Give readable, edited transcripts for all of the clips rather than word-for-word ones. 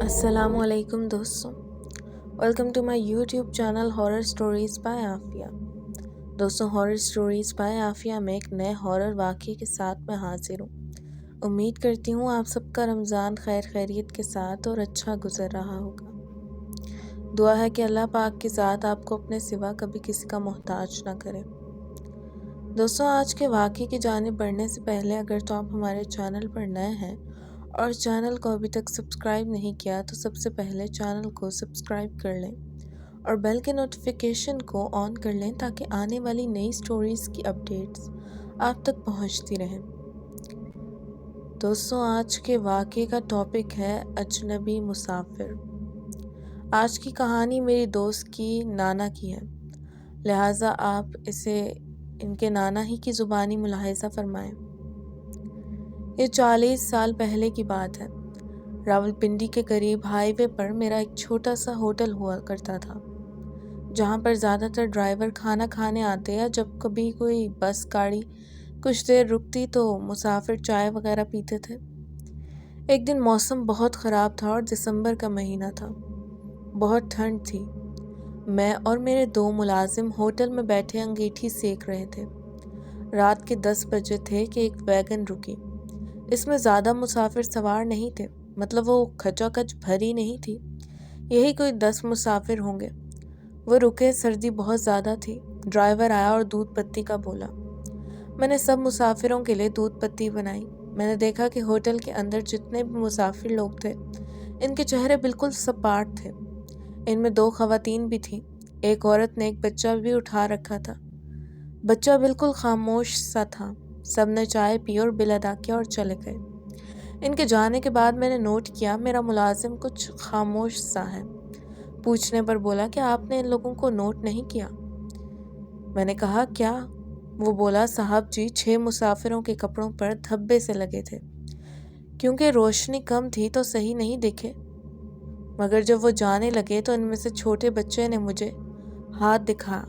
अस्सलाम वालेकुम दोस्तों, welcome to my YouTube channel horror stories by Afia. दोस्तों, हॉरर स्टोरीज़ बाय आफिया में एक नए हॉरर वाक़ये के साथ मैं हाजिर हूँ। उम्मीद करती हूँ आप सबका रमज़ान खैर खैरियत के साथ और अच्छा गुज़र रहा होगा। दुआ है कि अल्लाह पाक की ज़ात आपको अपने सिवा कभी किसी का मोहताज ना करे। दोस्तों, आज के वाक़ये की जानिब बढ़ने से पहले अगर तो आप हमारे चैनल पर नए हैं और चैनल को अभी तक सब्सक्राइब नहीं किया तो सबसे पहले चैनल को सब्सक्राइब कर लें और बेल के नोटिफिकेशन को ऑन कर लें ताकि आने वाली नई स्टोरीज़ की अपडेट्स आप तक पहुंचती रहें। दोस्तों, आज के वाक़ये का टॉपिक है अजनबी मुसाफिर। आज की कहानी मेरी दोस्त की नाना की है, लिहाजा आप इसे इनके नाना ही की ज़ुबानी मुलाहिज़ा फरमाएं। ये 40 साल पहले की बात है। रावलपिंडी के करीब हाईवे पर मेरा एक छोटा सा होटल हुआ करता था, जहाँ पर ज़्यादातर ड्राइवर खाना खाने आते या जब कभी कोई बस गाड़ी कुछ देर रुकती तो मुसाफिर चाय वगैरह पीते थे। एक दिन मौसम बहुत ख़राब था और दिसंबर का महीना था। बहुत ठंड थी। मैं और मेरे 2 मुलाजिम होटल में बैठे अंगीठी सेक रहे थे। रात के 10 बजे थे कि एक वैगन रुकी। इसमें ज़्यादा मुसाफिर सवार नहीं थे, मतलब वो खचाखच भरी नहीं थी। यही कोई 10 मुसाफिर होंगे। वो रुके, सर्दी बहुत ज़्यादा थी। ड्राइवर आया और दूध पत्ती का बोला। मैंने सब मुसाफिरों के लिए दूध पत्ती बनाई। मैंने देखा कि होटल के अंदर जितने भी मुसाफिर लोग थे, इनके चेहरे बिल्कुल सपाट थे। इनमें 2 ख़वातीन भी थीं। एक औरत ने एक बच्चा भी उठा रखा था। बच्चा बिल्कुल खामोश सा था। सबने चाय पी और बिल अदा किया और चले गए। इनके जाने के बाद मैंने नोट किया मेरा मुलाजिम कुछ खामोश सा है। पूछने पर बोला कि आपने इन लोगों को नोट नहीं किया। मैंने कहा क्या? वो बोला साहब जी, 6 मुसाफिरों के कपड़ों पर धब्बे से लगे थे। क्योंकि रोशनी कम थी तो सही नहीं दिखे, मगर जब वो जाने लगे तो इनमें से छोटे बच्चे ने मुझे हाथ दिखा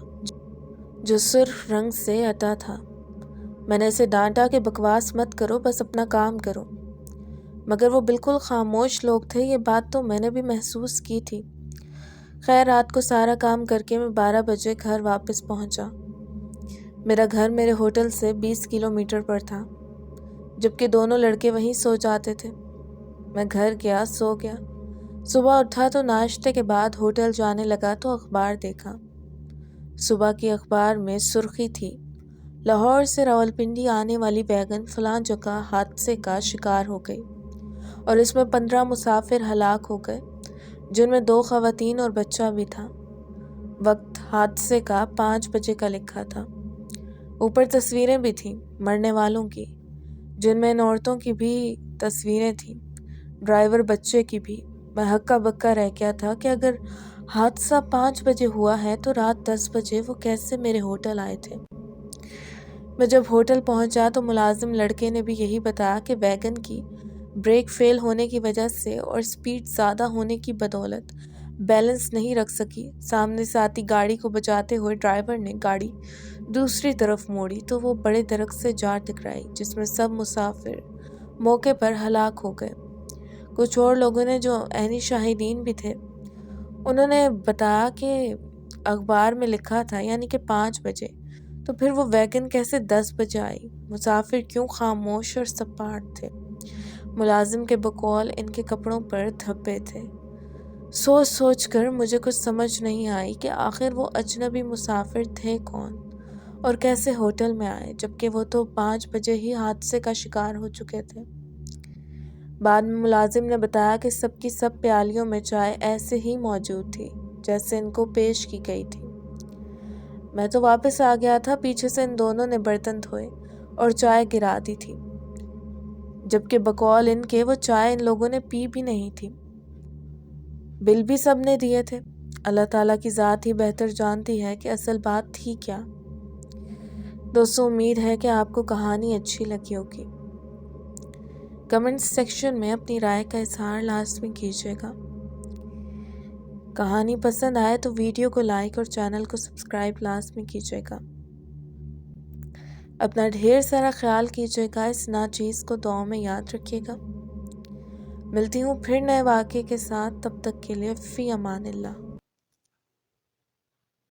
जो सुर्ख रंग से अटा था। मैंने इसे डांटा कि बकवास मत करो, बस अपना काम करो। मगर वो बिल्कुल खामोश लोग थे। ये बात तो मैंने भी महसूस की थी। खैर, रात को सारा काम करके मैं 12 बजे घर वापस पहुंचा। मेरा घर मेरे होटल से 20 किलोमीटर पर था, जबकि दोनों लड़के वहीं सो जाते थे। मैं घर गया, सो गया। सुबह उठा तो नाश्ते के बाद होटल जाने लगा तो अखबार देखा। सुबह की अखबार में सुर्खी थी, लाहौर से रावलपिंडी आने वाली वैगन फलां जगह हादसे का शिकार हो गई और इसमें 15 मुसाफिर हलाक हो गए, जिनमें 2 ख़वातीन और बच्चा भी था। वक्त हादसे का 5 बजे का लिखा था। ऊपर तस्वीरें भी थीं मरने वालों की, जिनमें इन औरतों की भी तस्वीरें थीं, ड्राइवर बच्चे की भी। मैं हक्का बक्का रह गया था कि अगर हादसा 5 बजे हुआ है तो रात 10 बजे वो कैसे मेरे होटल आए थे। मैं जब होटल पहुंचा तो मुलाजिम लड़के ने भी यही बताया कि वैगन की ब्रेक फेल होने की वजह से और स्पीड ज़्यादा होने की बदौलत बैलेंस नहीं रख सकी। सामने से आती गाड़ी को बचाते हुए ड्राइवर ने गाड़ी दूसरी तरफ मोड़ी तो वो बड़े दरख्त से जा टकराई, जिसमें सब मुसाफिर मौके पर हलाक हो गए। कुछ और लोगों ने जो ऐनी शाहिदीन भी थे, उन्होंने बताया कि अखबार में लिखा था यानी कि 5 बजे, तो फिर वो वैगन कैसे 10 बजे आई? मुसाफिर क्यों खामोश और सपाट थे? मुलाजिम के बकौल इनके कपड़ों पर धब्बे थे। सोच सोच कर मुझे कुछ समझ नहीं आई कि आखिर वो अजनबी मुसाफिर थे कौन और कैसे होटल में आए, जबकि वो तो 5 बजे ही हादसे का शिकार हो चुके थे। बाद में मुलाजिम ने बताया कि सबकी सब प्यालियों में चाय ऐसे ही मौजूद थी जैसे इनको पेश की गई थी। मैं तो वापस आ गया था। पीछे से इन दोनों ने बर्तन धोए और चाय गिरा दी थी, जबकि बकौल इनके वो चाय इन लोगों ने पी भी नहीं थी। बिल भी सब ने दिए थे। अल्लाह ताला की ज़ात ही बेहतर जानती है कि असल बात थी क्या। दोस्तों, उम्मीद है कि आपको कहानी अच्छी लगी होगी। कमेंट्स सेक्शन में अपनी राय का इजहार लाजमी कीजिएगा। कहानी पसंद आए तो वीडियो को लाइक और चैनल को सब्सक्राइब लाजमी कीजिएगा। अपना ढेर सारा ख्याल कीजिएगा। इस नाचीज़ को दुआ में याद रखिएगा। ملتی ہوں پھر نئے واقعے کے ساتھ، تب تک کے لیے فی امان اللہ۔